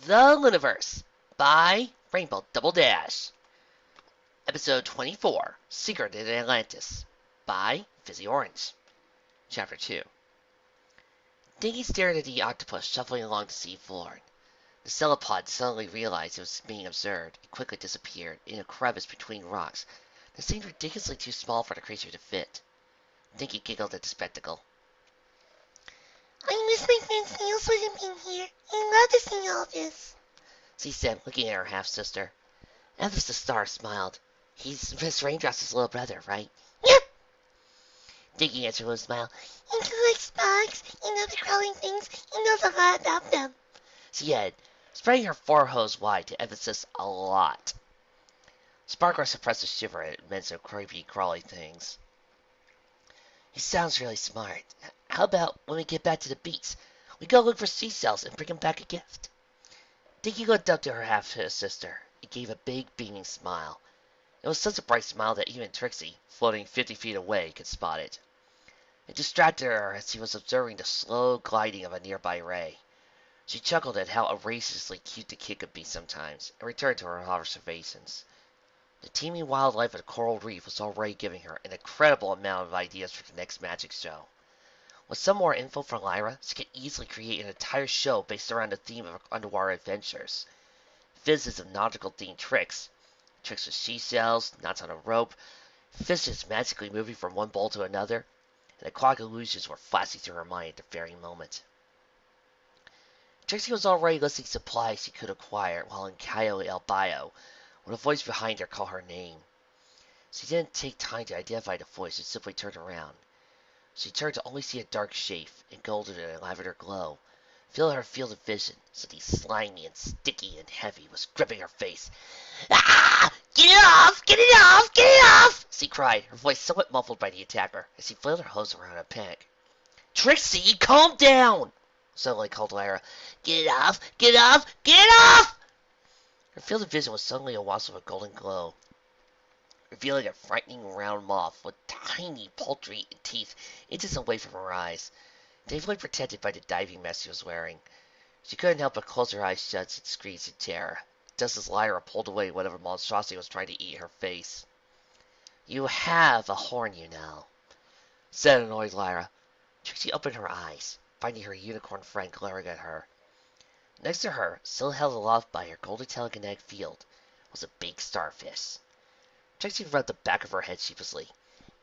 The Lunaverse by Rainbow Double Dash. Episode 24, Secret in Atlantis by Fizzy Orange. Chapter 2. Diggy stared at the octopus shuffling along the sea floor. The cephalopod suddenly realized it was being observed and quickly disappeared in a crevice between rocks that seemed ridiculously too small for the creature to fit. Diggy giggled at the spectacle. I miss my friend Snails wasn't being here. I love to see all this, She said, looking at her half-sister. Amethyst the Star smiled. He's Miss Raindrop's little brother, right? Yep. Diggy answered with a smile. And he likes bugs and other crawling things. He knows a lot about them. She said, spreading her forehead wide to emphasize a lot. Sparkler suppressed a shiver at mention of creepy, crawly things. He sounds really smart. How about when we get back to the beach, we go look for seashells and bring him back a gift? Diggy looked up to her half-sister and gave a big, beaming smile. It was such a bright smile that even Trixie, floating 50 feet away, could spot it. It distracted her as she was observing the slow gliding of a nearby ray. She chuckled at how outrageously cute the kid could be sometimes, and returned to her observations. The teeming wildlife of the coral reef was already giving her an incredible amount of ideas for the next magic show. With some more info from Lyra, she could easily create an entire show based around the theme of underwater adventures. Fizzes of nautical-themed tricks with seashells, knots on a rope, fishes magically moving from one bowl to another, and aquatic illusions were flashing through her mind at the very moment. Trixie was already listing supplies she could acquire while in Cayo El Bayo, when a voice behind her called her name. She didn't take time to identify the voice and simply turned around. She turned to only see a dark shape, and golden and lavender glow. Filling her field of vision, something slimy and sticky and heavy was gripping her face. Ah! Get it off! Get it off! Get it off! She cried, her voice somewhat muffled by the attacker, as she flailed her hose around in panic. Trixie, calm down! Suddenly called Lyra. Get it off! Get it off! Get it off! Her field of vision was suddenly awash with a golden glow, revealing a frightening round moth with tiny, paltry teeth inches away from her eyes, daintily protected by the diving mask she was wearing. She couldn't help but close her eyes shut and screech in terror, just as Lyra pulled away whatever monstrosity was trying to eat her face. You have a horn, you know, said annoyed Lyra. Trixie opened her eyes, finding her unicorn friend glaring at her. Next to her, still held aloft by her golden telekinetic field, was a big starfish. Trixie rubbed the back of her head sheepishly.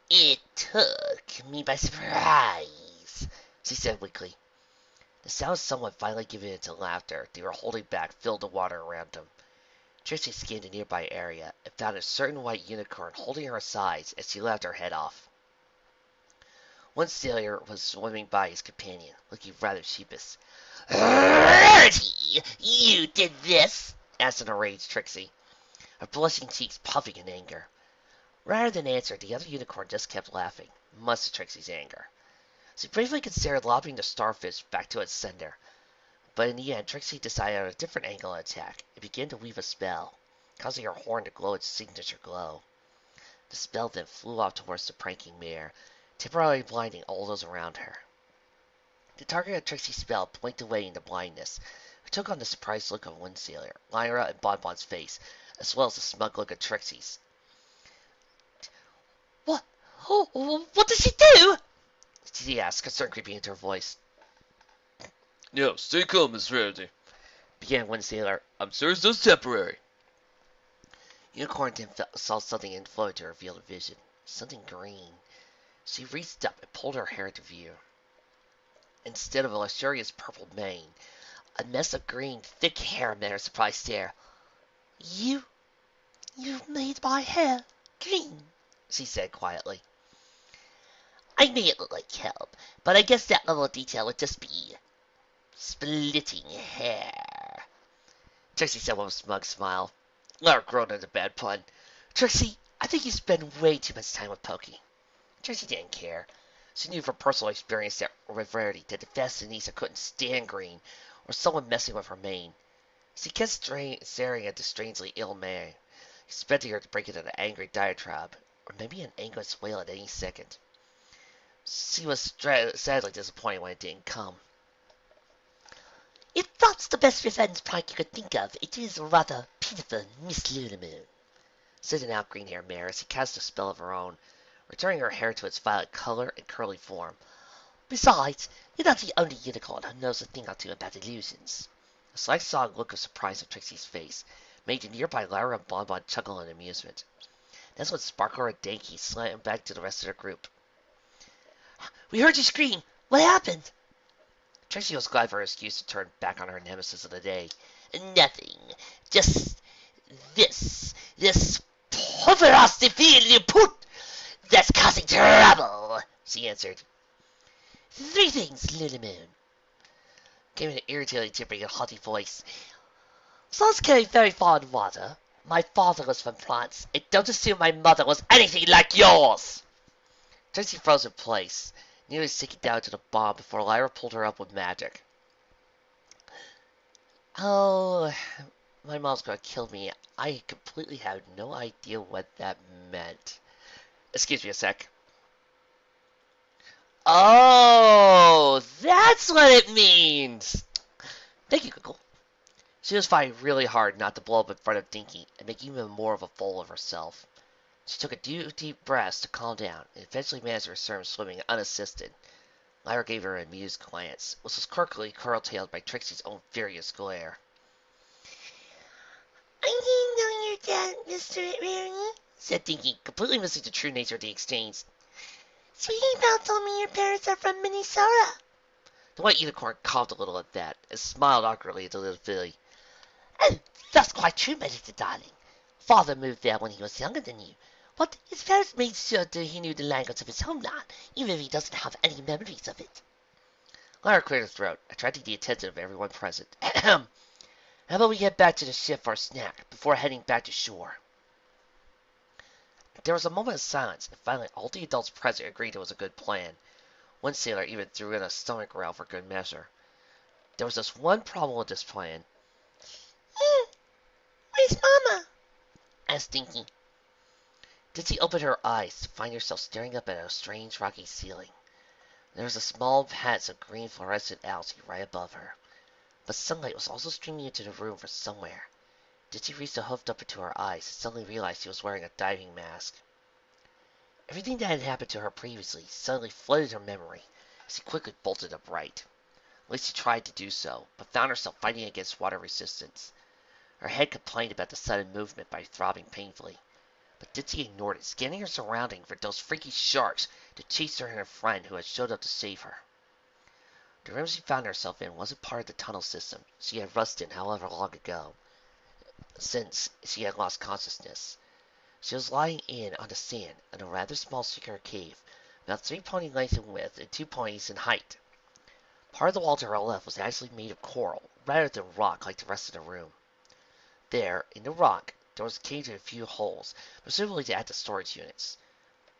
It took me by surprise, she said weakly. The sound of someone finally giving in to laughter they were holding back filled the water around them. Trixie scanned the nearby area and found a certain white unicorn holding her sides as she laughed her head off. One sailor was swimming by his companion, looking rather sheepish. Rarity! You did this? Asked an enraged Trixie, her blushing cheeks puffing in anger. Rather than answer, the other unicorn just kept laughing, much to Trixie's anger. She briefly considered lobbing the starfish back to its sender, but in the end Trixie decided on a different angle of attack and began to weave a spell, causing her horn to glow its signature glow. The spell then flew off towards the pranking mare, temporarily blinding all those around her. The target of Trixie's spell blinked away into blindness, and took on the surprised look of one sailor, Lyra, and Bonbon's face, as well as the smug look of Trixie's. What? Oh, what does she do? She asked, concern creeping into her voice. No, stay calm, Miss Rarity, began one sailor. I'm sure it's just temporary. Unicorn then saw something and floated to her field of vision. Something green. She reached up and pulled her hair into view. Instead of a luxurious purple mane, a mess of green, thick hair met her surprised stare. You've made my hair green, she said quietly. I made it look like kelp, but I guess that level of detail would just be splitting hair, Trixie said with a smug smile. Lyra groaned at the bad pun. Trixie, I think you spend way too much time with Pokey. Trixie didn't care. She knew from personal experience that with Rarity that the fashionista couldn't stand green or someone messing with her mane. She kept staring at the strangely ill man, expecting her to break into an angry diatribe, or maybe an anguished wail at any second. She was sadly disappointed when it didn't come. If that's the best revenge prank you could think of, it is rather pitiful, Miss Lunamoon, said an out-green-haired mare as he cast a spell of her own, returning her hair to its violet color and curly form. Besides, you're not the only unicorn who knows a thing or two about illusions. A slight sogged look of surprise on Trixie's face made the nearby Lyra and Bonbon chuckle in amusement. That's when Sparkle and Dinky slammed back to the rest of the group. We heard you scream! What happened? Trixie was glad for her excuse to turn back on her nemesis of the day. Nothing. Just this pulverized defeat you put that's causing trouble, she answered. 3 things, Lunamoon, came in an irritatingly tipping and haughty voice. Sounds came very far in water. My father was from France, and don't assume my mother was anything like yours. Trixie froze in place, nearly sinking down to the bottom before Lyra pulled her up with magic. Oh, my mom's gonna kill me. I completely had no idea what that meant. Excuse me a sec. Oh, that's what it means! Thank you, Google. She was fighting really hard not to blow up in front of Dinky and make even more of a fool of herself. She took a deep breath to calm down and eventually managed to return swimming unassisted. Lyra gave her an amused glance, which was quirkily curl-tailed by Trixie's own furious glare. I didn't know your dad, Mr. Rarity, said Dinky, completely missing the true nature of the exchange. Sweetie Belle told me your parents are from Minnesota. The white unicorn coughed a little at that and smiled awkwardly at the little filly. Oh, that's quite true, my little darling. Father moved there when he was younger than you, but his parents made sure that he knew the language of his homeland, even if he doesn't have any memories of it. Lyra cleared her throat, attracting the attention of everyone present. How about we get back to the ship for a snack before heading back to shore? There was a moment of silence, and finally all the adults present agreed it was a good plan. One sailor even threw in a stomach growl for good measure. There was just one problem with this plan. Where's Mama? Asked Dinky. Ditzy opened her eyes to find herself staring up at a strange rocky ceiling. There was a small patch of green fluorescent algae right above her, but sunlight was also streaming into the room from somewhere. Ditzy reached a hoof up into her eyes and suddenly realized she was wearing a diving mask. Everything that had happened to her previously suddenly flooded her memory as she quickly bolted upright. At least she tried to do so, but found herself fighting against water resistance. Her head complained about the sudden movement by throbbing painfully, but Ditzy ignored it, scanning her surroundings for those freaky sharks to chase her and her friend who had showed up to save her. The room she found herself in wasn't part of the tunnel system she had rusted in however long ago, since she had lost consciousness. She was lying on the sand in a rather small circular cave, about 3 pony lengths in width and 2 ponies in height. Part of the wall to her left was actually made of coral, rather than rock like the rest of the room. There, in the rock, there was a cage with a few holes, presumably to add to storage units.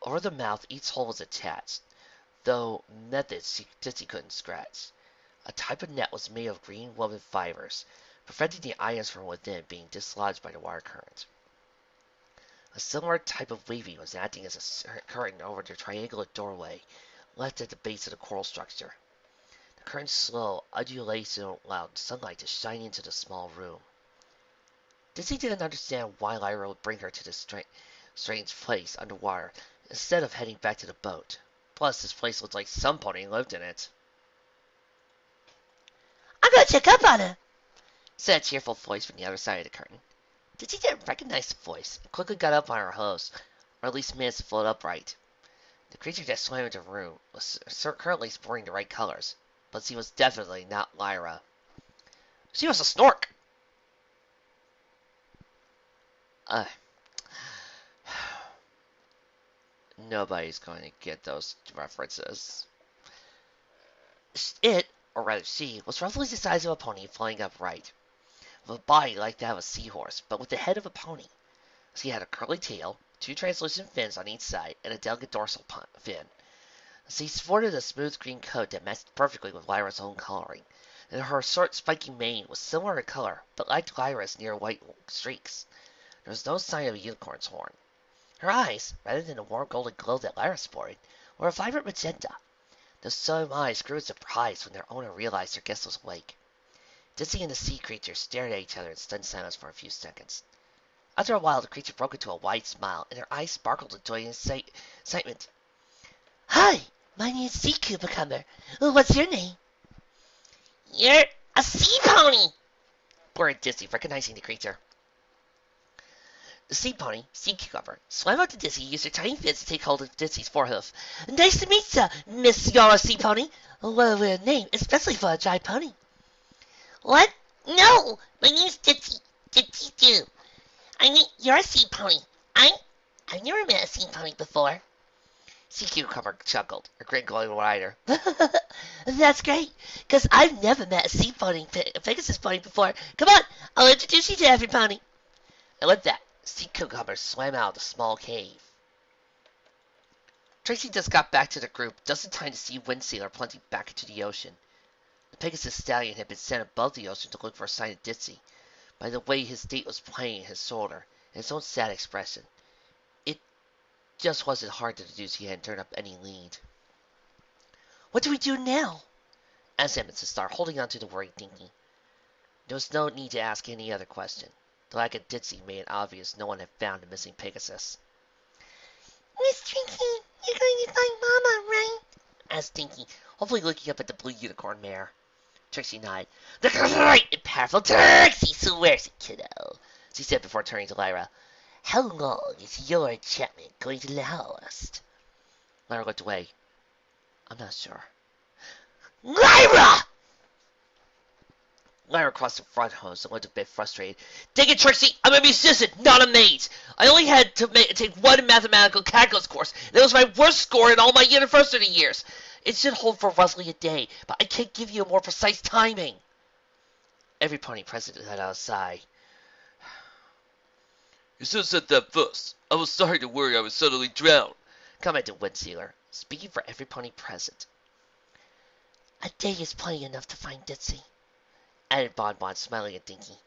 Over the mouth, each hole was attached, though methods Ditzy couldn't scratch. A type of net was made of green woven fibers, preventing the items from within being dislodged by the water current. A similar type of weaving was acting as a curtain over the triangular doorway left at the base of the coral structure. The curtain's slow undulation allowed sunlight to shine into the small room. Ditzy didn't understand why Lyra would bring her to this strange place underwater instead of heading back to the boat. Plus, this place looked like some pony lived in it. I'm gonna check up on her, said a cheerful voice from the other side of the curtain. Ditzy didn't recognize the voice and quickly got up on her hose, or at least managed to float upright. The creature that swam into the room was currently sporting the right colors, but she was definitely not Lyra. She was a snork! Nobody's going to get those references. It, or rather she, was roughly the size of a pony flying upright, with a body like that of a seahorse, but with the head of a pony. She had a curly tail, 2 translucent fins on each side, and a delicate dorsal fin. She sported a smooth green coat that matched perfectly with Lyra's own coloring, and her short spiky mane was similar in color, but lacked Lyra's near white streaks. There was no sign of a unicorn's horn. Her eyes, rather than the warm golden glow that Lyra sported, were a vibrant magenta. Those same eyes grew in surprise when their owner realized their guest was awake. Ditzy and the sea creature stared at each other in stunned silence for a few seconds. After a while, the creature broke into a wide smile, and her eyes sparkled with joy and excitement. Hi, my name's Sea Cucumber. What's your name? You're a sea pony, blurted Ditzy, recognizing the creature. The sea pony, Sea Cucumber, swam up to Ditzy and used her tiny fins to take hold of Ditzy's forehoof. Nice to meet ya, Miss You're a Sea Pony. What a weird name, especially for a dry pony. What? No, my name's Ditzy. Ditzy too. You're a sea pony. I've never met a sea pony before. Sea Cucumber chuckled, her grin going wider. That's great, because I've never met a sea pony, a Pegasus pony before. Come on, I'll introduce you to every pony. And with that, Sea Cucumber swam out of the small cave. Trixie just got back to the group just in time to see Windsealer plunging back into the ocean. The Pegasus stallion had been sent above the ocean to look for a sign of Ditzy, by the way his date was playing his shoulder, and his own sad expression. It just wasn't hard to deduce he hadn't turned up any lead. What do we do now? Asked Emmons to start holding on to the worried Dinky. There was no need to ask any other question. The lack of Ditzy made it obvious no one had found the missing Pegasus. Miss Trixie, you're going to find Mama, right? Asked Dinky, hopefully looking up at the blue unicorn mare. Trixie nodded. The great and powerful Trixie swears it, kiddo, she said before turning to Lyra. How long is your enchantment going to last? Lyra looked away. I'm not sure. Lyra! Lyra crossed the front hose and looked a bit frustrated. Dig it, Trixie! I'm a musician, not a mage! I only had to take one mathematical calculus course, and it was my worst score in all my university years. It should hold for roughly a day, but I can't give you a more precise timing. Every pony present let out a sigh. You should have said that first. I was sorry to worry I would suddenly drown, commented Windsealer, speaking for every pony present. A day is plenty enough to find Ditzy, added Bonbon, smiling at Dinky.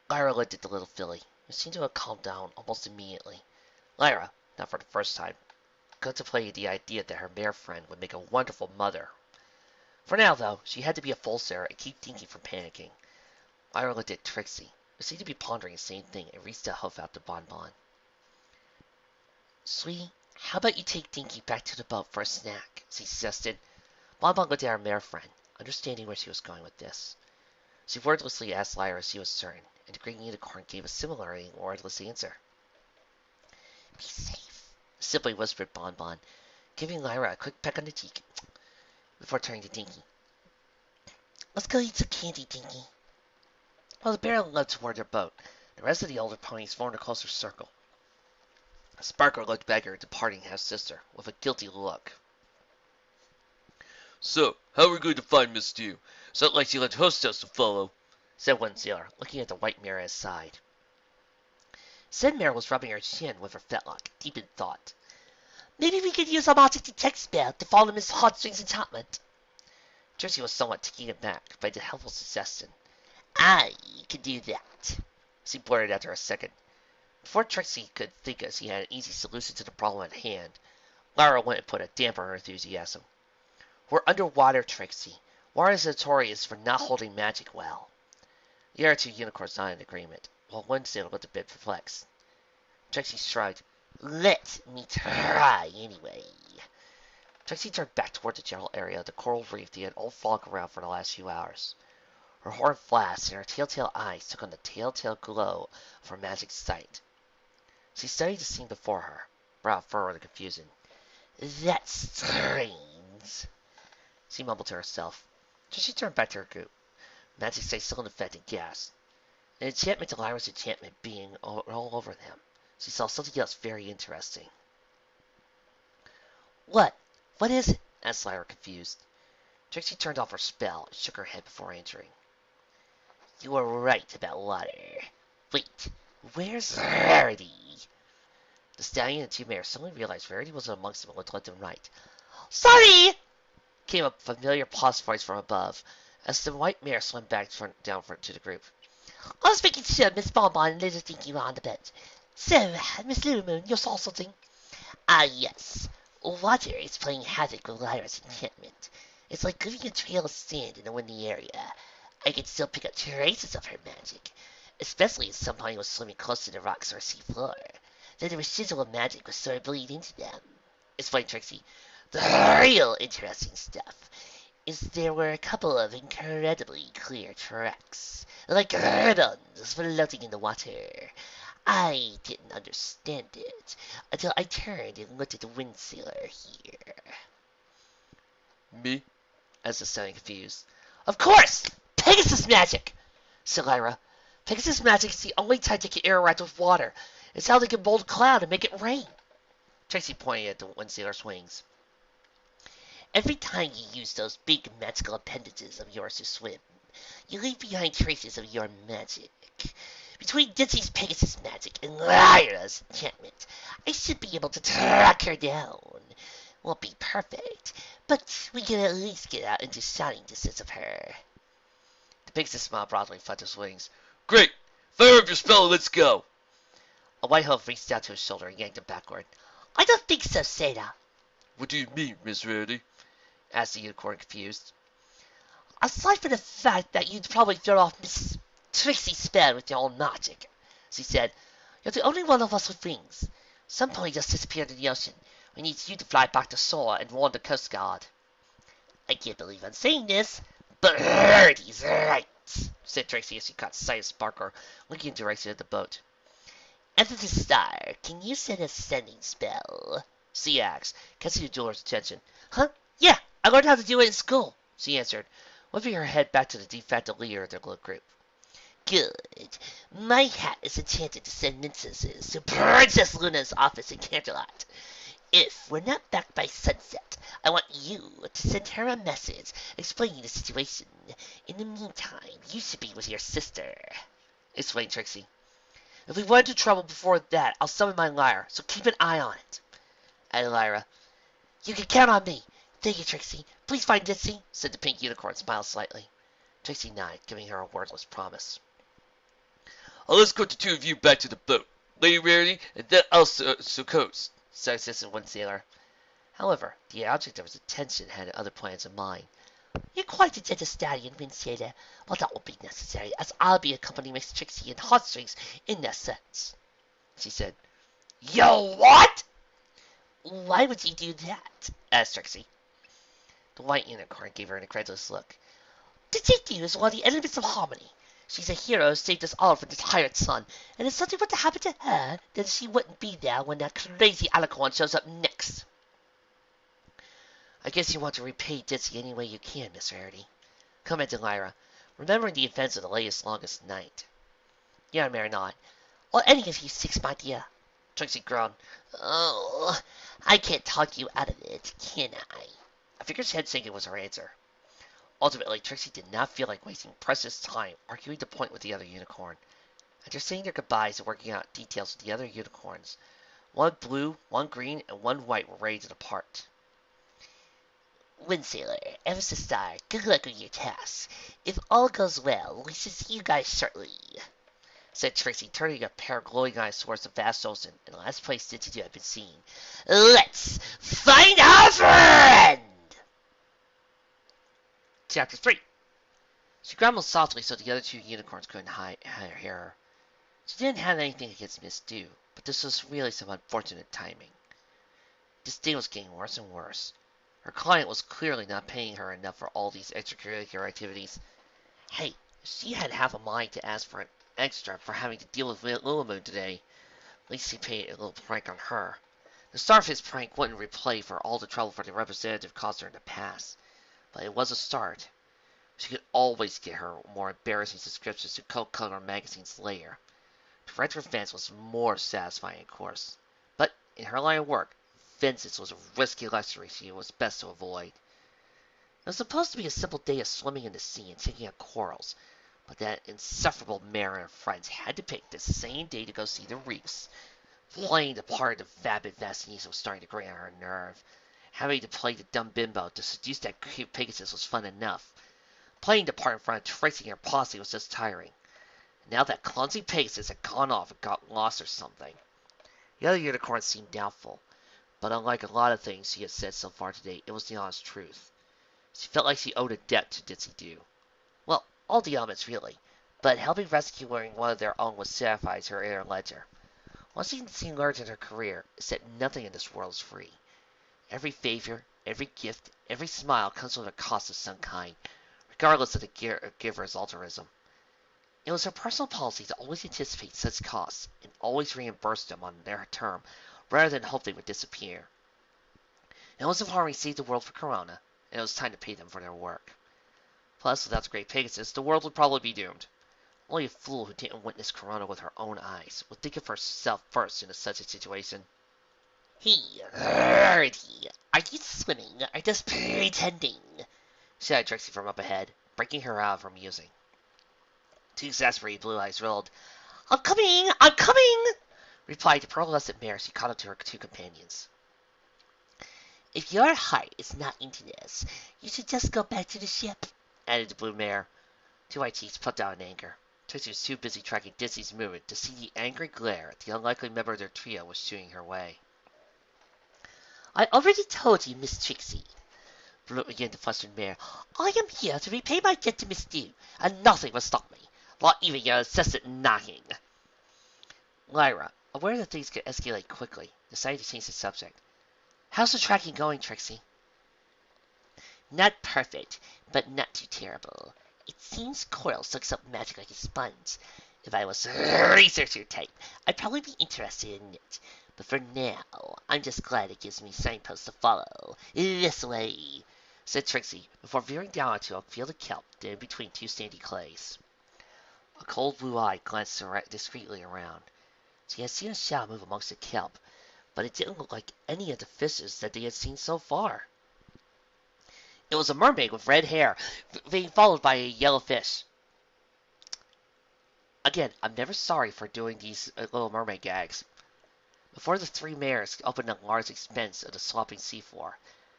Lyra looked at the little filly, who seemed to have calmed down almost immediately. Lyra, not for the first time, contemplated the idea that her mare friend would make a wonderful mother. For now, though, she had to be a full Sarah and keep Dinky from panicking. Lyra looked at Trixie, who seemed to be pondering the same thing, and reached a hoof out to Bonbon. Sweetie, how about you take Dinky back to the boat for a snack? She suggested. Bonbon looked at her mare friend, understanding where she was going with this. She wordlessly asked Lyra if she was certain, and the green unicorn gave a similarly wordless answer. Be safe, simply whispered Bonbon, giving Lyra a quick peck on the cheek before turning to Dinky. Let's go eat some candy, Dinky. While the pair led toward their boat, the rest of the older ponies formed a closer circle. Sparkle looked back at her departing half-sister with a guilty look. So, how are we going to find Miss Stew? It's not like she left hostess to follow, said Windsealer, looking at the white mare at his side. Said mare was rubbing her chin with her fetlock, deep in thought. Maybe we could use our magic detect spell to follow Miss Heartstrings enchantment. Trixie was somewhat taken aback by the helpful suggestion. I can do that, she blurted after a second. Before Trixie could think she had an easy solution to the problem at hand, Lyra went and put a damper on her enthusiasm. We're underwater, Trixie. Water is notorious for not holding magic well. The other two unicorns nodded in agreement, while Windsealer looked a bit perplexed. Trixie shrugged. Let me try anyway. Trixie turned back toward the general area of the coral reef they had all flocked around for the last few hours. Her horn flashed, and her telltale eyes took on the telltale glow of her magic sight. She studied the scene before her, brow furrowed in confusion. That's strange, she mumbled to herself. Trixie turned back to her group. Magic sight still in effect and gasped. An enchantment to Lyra's enchantment being all over them. She saw something else very interesting. What? What is it? asked Lyra, confused. Trixie turned off her spell and shook her head before answering. You were right about water. Wait, where's Rarity? The stallion and two mares suddenly realized Rarity wasn't amongst them and looked left and right. Sorry! Came a familiar pause voice from above, as the white mare swam back down to the group. I was making sure Miss Bonbon and Little Dinky were on the bed. So, Miss Little Moon, you saw something? Ah, yes. Water is playing havoc with Lyra's enchantment. It's like leaving a trail of sand in a windy area. I can still pick up traces of her magic, especially if somebody was swimming close to the rocks or sea floor. Then the residual magic would sort of bleed into them, explained Trixie. The real interesting stuff is there were a couple of incredibly clear tracks, like ribbons floating in the water. I didn't understand it until I turned and looked at the wind sailor here. Me? As if sounding confused. Of course! Pegasus magic! Said Lyra. Pegasus magic is the only type that can interact with water. It's how they can mold a cloud and make it rain. Trixie pointed at the wind sailor's wings. Every time you use those big magical appendages of yours to swim, you leave behind traces of your magic. Between Ditzy's Pegasus magic and Lyra's enchantment, I should be able to track her down. Won't be perfect, but we can at least get out into shouting distance of her. The Pegasus smiled broadly, flapped his wings. Great! Fire up your spell and let's go! A white hoof reached out to his shoulder and yanked him backward. I don't think so, Seda. What do you mean, Miss Rarity? Asked the unicorn, confused. Aside from the fact that you'd probably throw off Miss Trixie's spell with your own magic, she said, you're the only one of us with wings. Some pony just disappeared in the ocean. We need you to fly back to shore and warn the Coast Guard. I can't believe I'm saying this, but Rarity's right, said Trixie as she caught sight of Sparkler looking in the direction of the boat. After the star, can you send a sending spell? She asked, catching the jeweler's attention. Huh? Yeah, I learned how to do it in school, she answered, whipping her head back to the de facto leader of their little group. Good. My hat is enchanted to send instances to Princess Luna's office in Canterlot. If we're not back by sunset, I want you to send her a message explaining the situation. In the meantime, you should be with your sister, explained Trixie. If we run into trouble before that, I'll summon my Lyra, so keep an eye on it, added Lyra. You can count on me. Thank you, Trixie. Please find Ditzy, said the pink unicorn, smiling slightly. Trixie nodded, giving her a wordless promise. I'll escort the two of you back to the boat. Lady Rarity, and then I'll coast, said Assistant Wind Sailor. However, the object of his attention had other plans in mind. You're quite a gentle stallion, Wind Sailor. Well, that won't be necessary, as I'll be accompanying Miss Trixie and Heartstrings in that sense, she said. Yo, what? Why would you do that? Asked Trixie. The white unicorn gave her an incredulous look. Ditzy is one of the enemies of harmony. She's a hero who saved us all from the tyrant sun, and if something were to happen to her, then she wouldn't be there when that crazy alicorn shows up next. I guess you want to repay Ditzy any way you can, Miss Rarity, commented Lyra, remembering the events of the latest longest night. Yeah, may or not. Or any of you six, my dear. Trixie groaned. Oh, I can't talk you out of it, can I? I figured head sinking was her answer. Ultimately, Trixie did not feel like wasting precious time arguing the point with the other unicorn. After saying their goodbyes and working out details with the other unicorns, one blue, one green, and one white were ready to depart. Wind Sailor, ever so star, good luck with your tasks. If all goes well, we should see you guys shortly, said Trixie, turning a pair of glowing eyes towards the vast ocean in the last place Ditzy had been seen. Let's find our friend! Chapter 3. She grumbled softly so the other two unicorns couldn't hear her. She didn't have anything against Miss Dew, but this was really some unfortunate timing. This day was getting worse and worse. Her client was clearly not paying her enough for all these extracurricular activities. Hey, she had half a mind to ask for an extra for having to deal with Lilamoon today. At least he paid a little prank on her. The Starfish prank wouldn't repay for all the trouble for the representative caused her in the past. But it was a start. She could always get her more embarrassing subscriptions to Coke Color Magazine's layer. Direct revenge was more satisfying, of course. But in her line of work, vengeance was a risky luxury she was best to avoid. It was supposed to be a simple day of swimming in the sea and taking out corals, but that insufferable Mare and her friends had to pick the same day to go see the reefs. Playing the part of vapid Vasinese was starting to grate on her nerve. Having to play the dumb bimbo to seduce that cute Pegasus was fun enough. Playing the part in front of Trixie and her posse was just tiring. Now that clumsy Pegasus had gone off and got lost or something. The other unicorn seemed doubtful, but unlike a lot of things she had said so far today, it was the honest truth. She felt like she owed a debt to Ditzy. Well, all the elements really, but helping rescuing one of their own would satisfy her inner ledger. One thing she learned in her career is that nothing in this world is free. Every favor, every gift, every smile comes with a cost of some kind, regardless of the giver's altruism. It was her personal policy to always anticipate such costs and always reimburse them on their term, rather than hope they would disappear. It wasn't harming saved the world for Corona, and it was time to pay them for their work. Plus, without the Great Pegasus, the world would probably be doomed. Only a fool who didn't witness Corona with her own eyes would think of herself first in such a situation. Hey, Rarity, are you swimming or just pretending? Shouted Trixie from up ahead, breaking her out of her musing. Two exasperated blue eyes rolled. I'm coming, replied the pearl-lusted mare as she caught up to her two companions. If your heart is not into this, you should just go back to the ship, added the blue mare. Two white cheeks puffed out in anger. Trixie was too busy tracking Ditzy's movement to see the angry glare the unlikely member of their trio was shooting her way. I already told you, Miss Trixie, began the flustered mare. I am here to repay my debt to Miss Dew, and nothing will stop me, not even your incessant knocking. Lyra, aware that things could escalate quickly, decided to change the subject. How's the tracking going, Trixie? Not perfect, but not too terrible. It seems Coral sucks up magic like a sponge. If I was a researcher type, I'd probably be interested in it. But for now, I'm just glad it gives me signposts to follow. This way, said Trixie, before veering down onto a field of kelp in between two sandy clays. A cold blue eye glanced discreetly around. She had seen a shadow move amongst the kelp, but it didn't look like any of the fishes that they had seen so far. It was a mermaid with red hair, being followed by a yellow fish. Again, I'm never sorry for doing these Little Mermaid gags. Before the three mares opened a large expanse of the slopping seafloor,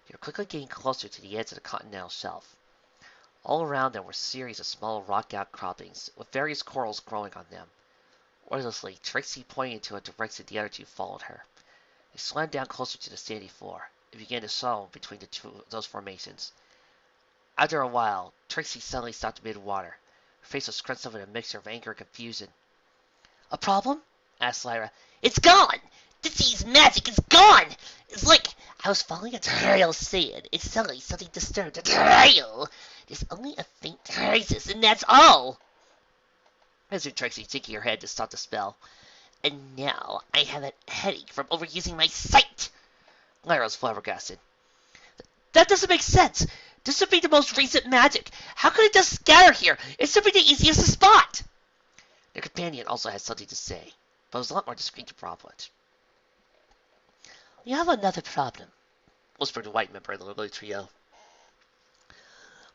they were quickly getting closer to the edge of the continental shelf. All around them were a series of small rock outcroppings, with various corals growing on them. Wordlessly, Trixie pointed to a direction the other two followed her. They slammed down closer to the sandy floor. It began to swallow between those formations. After a while, Trixie suddenly stopped mid-water. Her face was scrunched up in a mixture of anger and confusion. A problem? asked Lyra. It's gone! Ditzy's magic is gone! It's like I was following a trail of sand, and suddenly something disturbed the trail. There's only a faint traces, and that's all. Answered Trixie, shaking her head to stop the spell. And now I have a headache from overusing my sight. Lyra was flabbergasted. That doesn't make sense. This would be the most recent magic. How could it just scatter here? It should be the easiest to spot. Their companion also had something to say, but it was a lot more discreet to Broblet. We have another problem, whispered the white member of the little trio.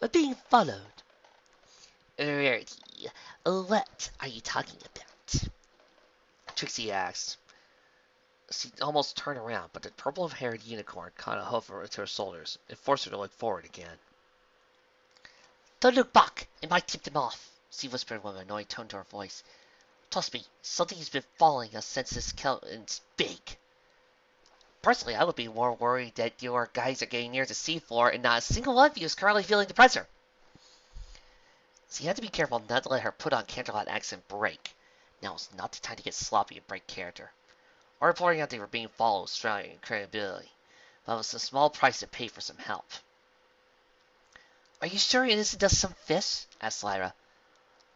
We're being followed. Rarity, what are you talking about? Trixie asked. She almost turned around, but the purple-haired unicorn caught a hoof to her shoulders and forced her to look forward again. Don't look back. It might tip them off, she whispered with an annoyed tone to her voice. Trust me, something's been following us since this skeleton's big. Personally, I would be more worried that your guys are getting near the seafloor and not a single one of you is currently feeling the pressure. So you had to be careful not to let her put on Canterlot accent break. Now is not the time to get sloppy and break character. Or reporting out they were being followed, straining credibility. But it was a small price to pay for some help. Are you sure it isn't just some fish? asked Lyra.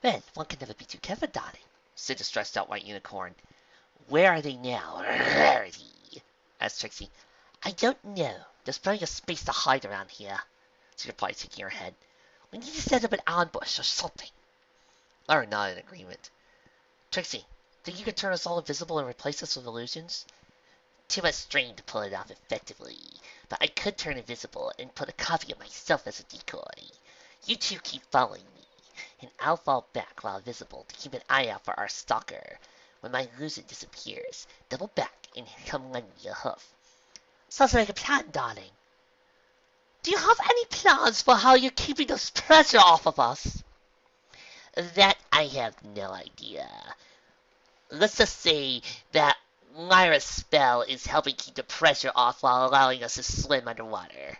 Well, one can never be too careful, darling, said the stretched out white unicorn. Where are they now? Rarity, asked Trixie. I don't know. There's plenty of space to hide around here, she replied, shaking her head. We need to set up an ambush or something. Lyra nodded in agreement. Trixie, think you could turn us all invisible and replace us with illusions? Too much strain to pull it off effectively, but I could turn invisible and put a copy of myself as a decoy. You two keep following me, and I'll fall back while visible to keep an eye out for our stalker. When my illusion disappears, double back and come lend me a hoof. Sounds like a plan, darling. Do you have any plans for how you're keeping this pressure off of us? That I have no idea. Let's just say that Lyra's spell is helping keep the pressure off while allowing us to swim underwater.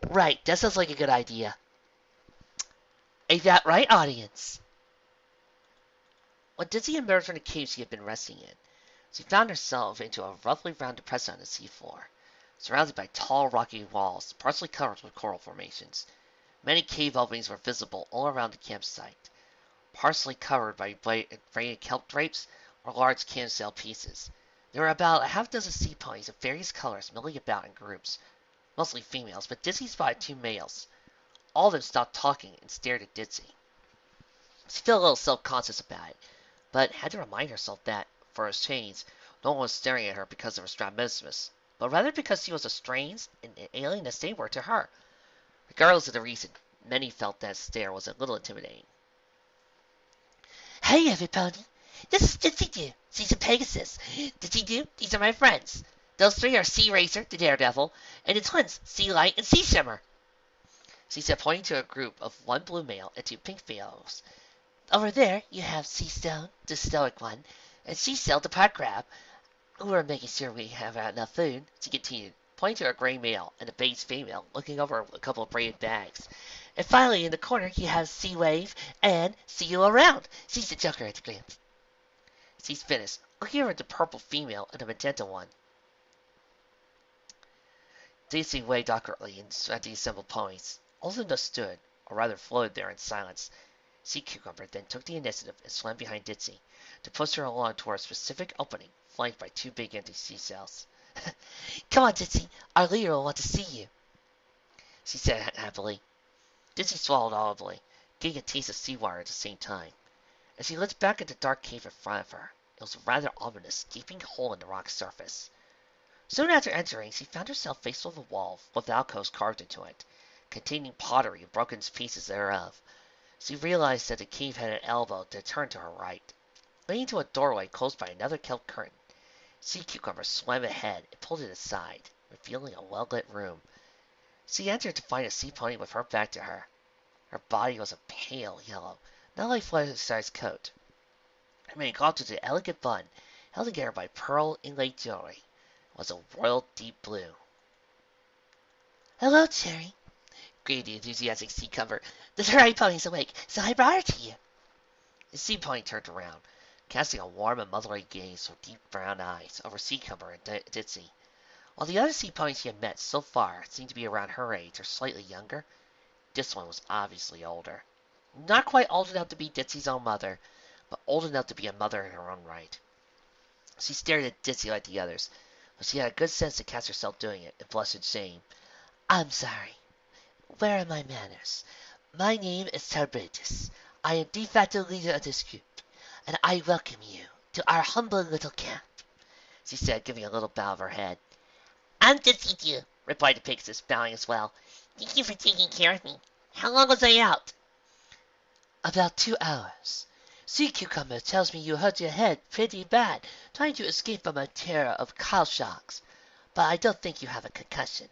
Right, that sounds like a good idea. Ain't that right, audience? When Ditzy emerged from the cave she had been resting in, she found herself into a roughly round depression on the seafloor, surrounded by tall rocky walls, partially covered with coral formations. Many cave openings were visible all around the campsite, partially covered by braided kelp drapes or large camsail pieces. There were about a half dozen sea ponies of various colors milling about in groups, mostly females, but Ditzy spotted 2 males. All of them stopped talking and stared at Ditzy. She felt a little self-conscious about it, but had to remind herself that, for a change, no one was staring at her because of her strabismus, but rather because she was a strange and alien as they were to her. Regardless of the reason, many felt that stare was a little intimidating. Hey, everybody. This is Ditzy. She's a Pegasus. Ditzy, these are my friends. Those 3 are Sea Racer, the Daredevil, and the twins, Sea Light and Sea Shimmer. She said, pointing to a group of 1 blue male and 2 pink females. Over there, you have Sea Stone, the stoic one, and Sea Sail, the pot crab, who are making sure we have enough food. She continued, pointing to a gray male and a beige female looking over a couple of braided bags. And finally, in the corner, you have Sea Wave and See You Around. She's the Joker at the glance. She's finished, looking over at the purple female and the magenta one. Ditzy waved awkwardly at the assembled ponies. All of them just stood, or rather floated there in silence. Sea Cucumber then took the initiative and swam behind Ditzy to push her along toward a specific opening, flanked by 2 big empty sea cells. Come on, Ditzy. Our leader will want to see you, she said happily. Ditzy swallowed audibly, getting a taste of seawater at the same time. As she looked back at the dark cave in front of her, it was a rather ominous, gaping hole in the rock surface. Soon after entering, she found herself faced with a wall with alcoves carved into it, containing pottery and broken pieces thereof. She realized that the cave had an elbow that turned to her right, leading to a doorway closed by another kelp curtain. Sea Cucumber swam ahead and pulled it aside, revealing a well-lit room. She entered to find a sea pony with her back to her. Her body was a pale yellow, not like flesh-sized coat. Her mane, caught to the elegant bun, held together by pearl inlaid jewelry, was a royal deep blue. Hello, Cherry, greeted the enthusiastic Sea Cucumber. The fairy pony's awake, so I brought her to you. The sea pony turned around, casting a warm and motherly gaze with deep brown eyes over Sea Cucumber and Ditzy. While the other sea ponies she had met so far seemed to be around her age or slightly younger, this one was obviously older. Not quite old enough to be Ditzy's own mother, but old enough to be a mother in her own right. She stared at Ditzy like the others, but she had a good sense to catch herself doing it and blushed in shame. I'm sorry. Where are my manners? My name is Tarbritis. I am de facto leader of this group, and I welcome you to our humble little camp, she said, giving a little bow of her head. I'm Ditzy, replied the Pegasus, bowing as well. Thank you for taking care of me. How long was I out? About 2 hours. Sea Cucumber tells me you hurt your head pretty bad trying to escape from a terror of cow sharks, but I don't think you have a concussion,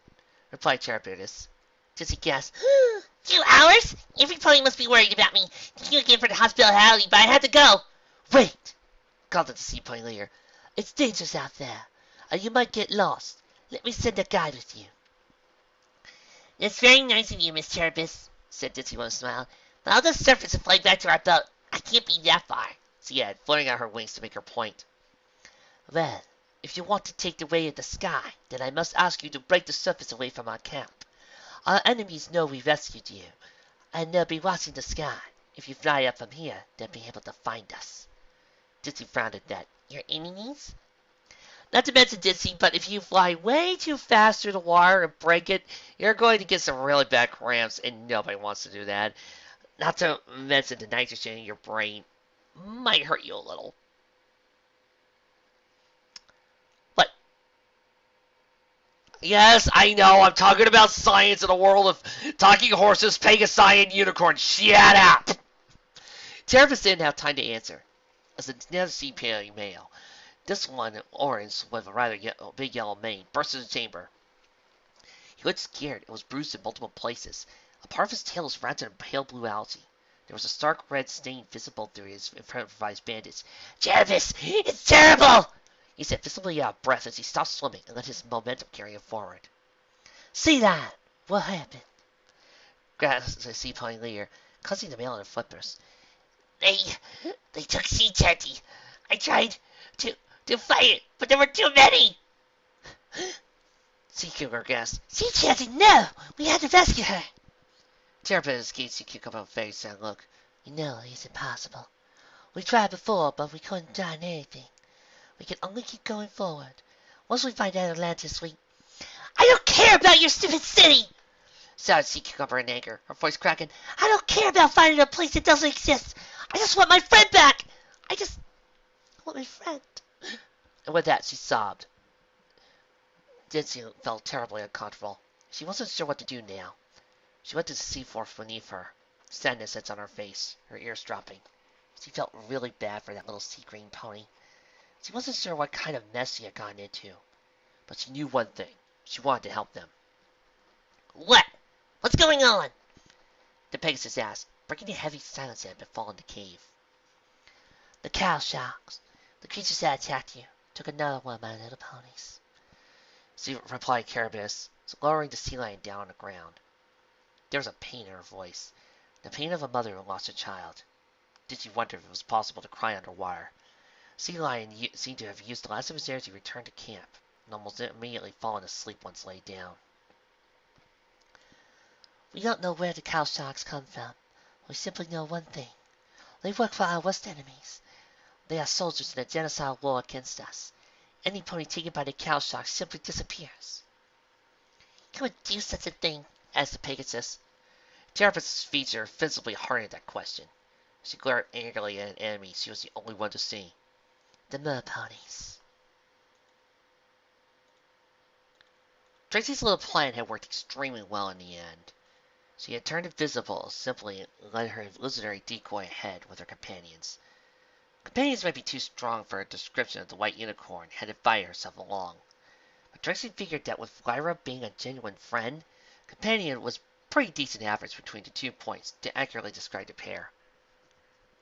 replied Tarbritis. Ditzy gasped. 2 hours? Every pony must be worried about me. Thank you again for the hospitality, but I had to go. Wait, called out the sea pony leader. It's dangerous out there, and you might get lost. Let me send a guide with you. That's very nice of you, Miss Cherbis, said Ditzy with a smile. But I'll just surface and fly back to our boat. I can't be that far, she added, flirting out her wings to make her point. Well, if you want to take the way of the sky, then I must ask you to break the surface away from our camp. Our enemies know we rescued you, and they'll be watching the sky. If you fly up from here, they'll be able to find us. Ditzy frowned at that. Your enemies? Not to mention, Ditzy, but if you fly way too fast through the water and break it, you're going to get some really bad cramps, and nobody wants to do that. Not to mention the nitrogen in your brain might hurt you a little. What? Yes, I know, I'm talking about science in the world of talking horses, Pegasi, and unicorns. Shut up! Tervis didn't have time to answer. As another sea male, this one, orange, with a rather big yellow mane, burst into the chamber. He looked scared and was bruised in multiple places. A part of his tail was wrapped in a pale blue algae. There was a stark red stain visible through his improvised bandage. Jervis, it's terrible! He said, visibly out of breath as he stopped swimming and let his momentum carry him forward. See that? What happened? Gasped the sea pony Lyra, clutching the mail in her flippers. They took Sea Chanty. I tried to fight it, but there were too many. Sea Cucumber gasped. Sea Chanty, no! We had to rescue her. Terrapin gave Sea Cucumber a very sad look. You know it's impossible. We tried before, but we couldn't find anything. We can only keep going forward. Once we find Andalantis, I don't care about your stupid city! Shouted Sea Cucumber in anger, her voice cracking. I don't care about finding a place that doesn't exist. I just want my friend back. I just want my friend. And with that, she sobbed. Ditzy felt terribly uncomfortable. She wasn't sure what to do now. She went to the seafloor beneath her. Sadness sits on her face, her ears dropping. She felt really bad for that little sea green pony. She wasn't sure what kind of mess she had gotten into. But she knew one thing. She wanted to help them. What? What's going on? The Pegasus asked, breaking the heavy silence that had befallen the cave. The cow sharks. The creatures that attacked you took another one of my little ponies. She replied carelessly, lowering the sea lion down on the ground. There was a pain in her voice, the pain of a mother who lost a child. Ditzy wondered if it was possible to cry underwater. Sea Lion seemed to have used the last of his air to return to camp, and almost immediately fallen asleep once laid down. We don't know where the cow sharks come from. We simply know one thing. They work for our worst enemies. They are soldiers in a genocidal war against us. Any pony taken by the cow sharks simply disappears. You would do such a thing? Asked the Pegasus. Terrapin's feature visibly hardened at that question. She glared angrily at an enemy she was the only one to see. The mer ponies. Trixie's little plan had worked extremely well in the end. She had turned invisible, simply led her illusionary decoy ahead with her companions. Companions might be too strong for a description of the white unicorn headed by herself along, but Trixie figured that with Lyra being a genuine friend, companion was pretty decent average between the 2 points to accurately describe the pair.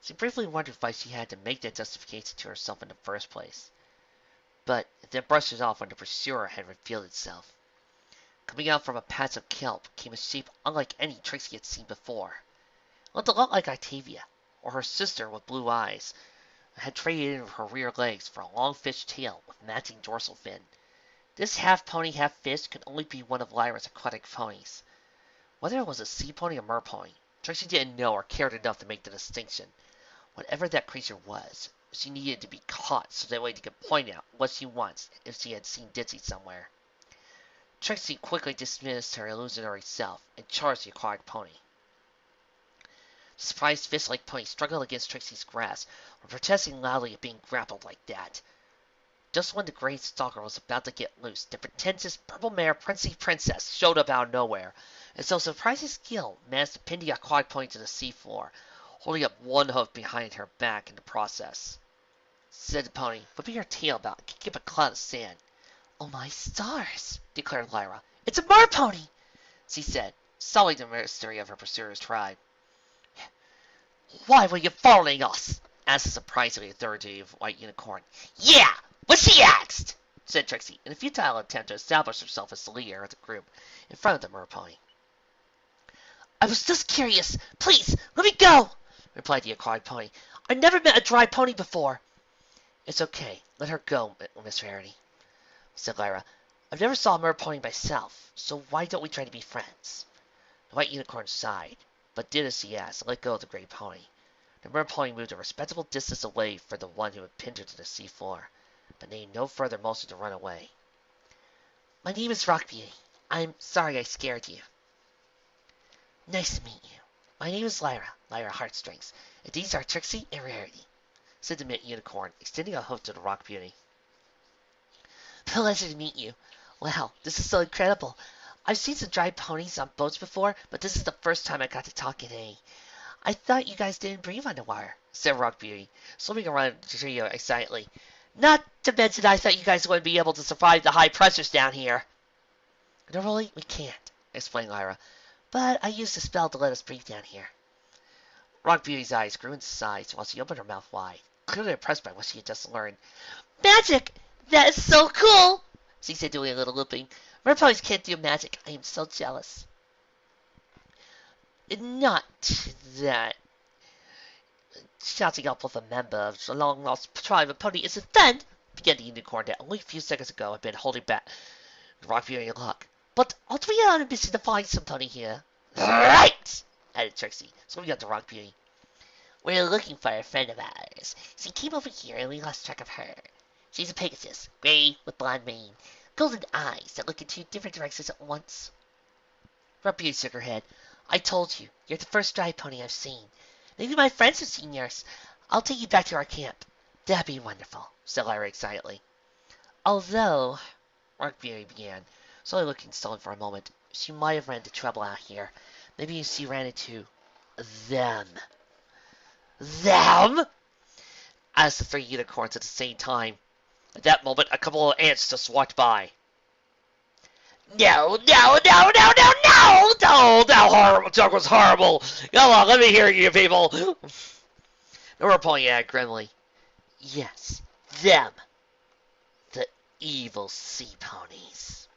She briefly wondered why she had to make that justification to herself in the first place, but then brushed it off when the pursuer had revealed itself. Coming out from a patch of kelp came a shape unlike any Trixie had seen before. It looked a lot like Octavia, or her sister with blue eyes, and had traded in her rear legs for a long fish tail with matching dorsal fin. This half-pony, half-fish could only be one of Lyra's aquatic ponies. Whether it was a sea pony or mer pony, Trixie didn't know or cared enough to make the distinction. Whatever that creature was, she needed to be caught so that way they could point out what she wants if she had seen Ditzy somewhere. Trixie quickly dismissed her illusionary self and charged the aquatic pony. The surprised fish-like pony struggled against Trixie's grasp, protesting loudly at being grappled like that. Just when the great stalker was about to get loose, the pretentious purple mare Princess showed up out of nowhere, and so surprising skill managed to pin the aquatic pony to the seafloor, holding up one hoof behind her back in the process. Said the pony, whipping her tail about and kicking up a cloud of sand. Oh my stars, declared Lyra. It's a mer pony, she said, sullying the mystery of her pursuer's tribe. Why were you following us? Asked the surprisingly authoritative white unicorn. Yeah, what she asked, said Trixie, in a futile attempt to establish herself as the leader of the group in front of the mer pony. I was just curious. Please, let me go, replied the aquatic pony. I never met a dry pony before. It's okay. Let her go, Miss Rarity, said Lyra. I've never saw a mer pony myself, so why don't we try to be friends? The white unicorn sighed, but did as he asked and let go of the gray pony. The mer pony moved a respectable distance away from the one who had pinned her to the seafloor, but made no further motion to run away. My name is Rock Beauty. I'm sorry I scared you. Nice to meet you. My name is Lyra Heartstrings, and these are Trixie and Rarity, said the unicorn, extending a hoof to the Rock Beauty. Pleasure to meet you. Wow, this is so incredible. I've seen some dry ponies on boats before, but this is the first time I got to talk in any. I thought you guys didn't breathe underwater, said Rock Beauty, swimming around the trio excitedly. Not to mention I thought you guys wouldn't be able to survive the high pressures down here. Normally, we can't, explained Lyra, but I used a spell to let us breathe down here. Rock Beauty's eyes grew into size while she opened her mouth wide, clearly impressed by what she had just learned. Magic! That is so cool! She said, doing a little looping. Mer ponies can't do magic. I am so jealous. Not that shouting up with a member of the long-lost tribe of Pony isn't then, began the unicorn that only a few seconds ago had been holding back Rockberry and Luck. But all three are on a mission to find some Pony here. Right! Added Trixie, swinging up to Rock Beauty. We're looking for a friend of ours. She came over here and we lost track of her. She's a Pegasus, gray with blonde mane, golden eyes that look in two different directions at once. Rock Beauty shook her head. I told you, you're the first dry pony I've seen. Maybe my friends have seen yours. I'll take you back to our camp. That'd be wonderful, said Lyra excitedly. Although, Rock Beauty began, slowly looking sullen for a moment, she might have ran into trouble out here. Maybe she ran into them. Them? Asked the three unicorns at the same time. At that moment, a couple of ants just walked by. No, no, no, no, no, no! Oh, that horrible joke was horrible. Come on, let me hear you people. They were pointing at it grimly. Yes, them. The evil sea ponies.